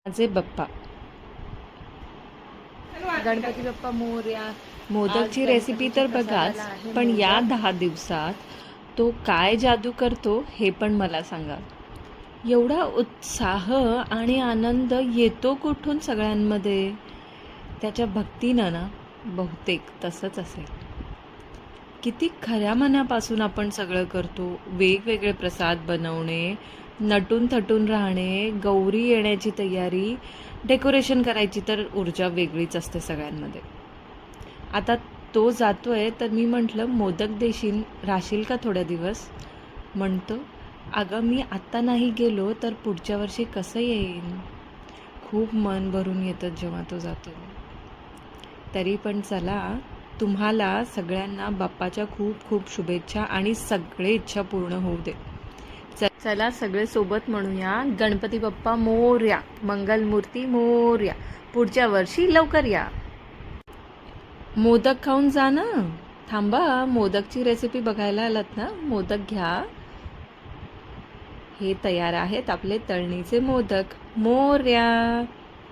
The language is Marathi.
माझे बाप्पा गणपती बाप्पा मोरया. मोदकची रेसिपी तर बघाच, पण या 10 दिवसात तो काय जादू करतो हे पण मला सांगा. एवढा उत्साह आणि आनंद येतो कुठून सगळ्यांमध्ये? त्याच्या भक्तीनं ना, बहुतेक तसंच असेल. किती खऱ्या मनापासून आपण सगळं करतो. वेगवेगळे प्रसाद बनवणे, नटून थटून राहणे, गौरी येण्याची तयारी, डेकोरेशन करायची तर ऊर्जा वेगळीच असते सगळ्यांमध्ये. आता तो जातोय तर मी म्हटलं मोदक देशील राहशील का थोड्या दिवस? म्हणतो, अगं मी आत्ता नाही गेलो तर पुढच्या वर्षी कसं येईन? खूप मन भरून येतं जेव्हा तो जातो. तरी पण चला, तुम्हाला सगळ्यांना बाप्पाच्या खूप खूप शुभेच्छा आणि सगळे इच्छा पूर्ण होऊ दे. चला सगळे सोबत म्हणूया, गणपती बाप्पा मोरया, मंगलमूर्ती मोरया, पुढच्या वर्षी लवकर या. मोदक खाऊन जा ना. थांबा, मोदकची रेसिपी बघायला आलात ना, मोदक घ्या. हे तयार आहेत आपले तळणीचे मोदक मोरया.